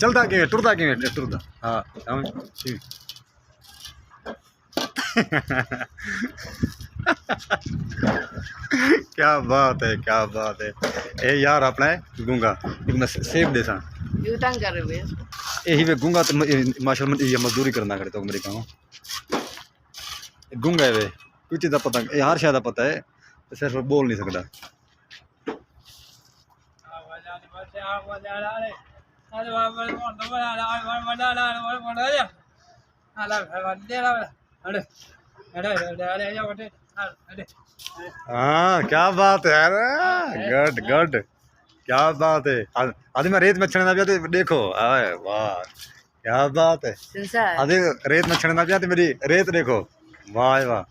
चलता कि टुरदा कि टुरदा हाँ क्या बात है क्या बात है। ए यार अपना है गूंगा मैं सेब दे सा तंग कर रहे यही वे गूंगा तो माशाल्लाह ये मजदूरी करना करे तो मेरे काम गूंगा है वे कुछ चीज़ का पता हर शायद पता है सिर्फ बोल नहीं सकता। हाँ क्या बात है यार गुड गुड क्या बात है। आदि मैं रेत में छड़ना भी आते देखो आए वाह क्या बात है। आदि रेत में छड़ना भी आते मेरी रेत देखो वाह वाह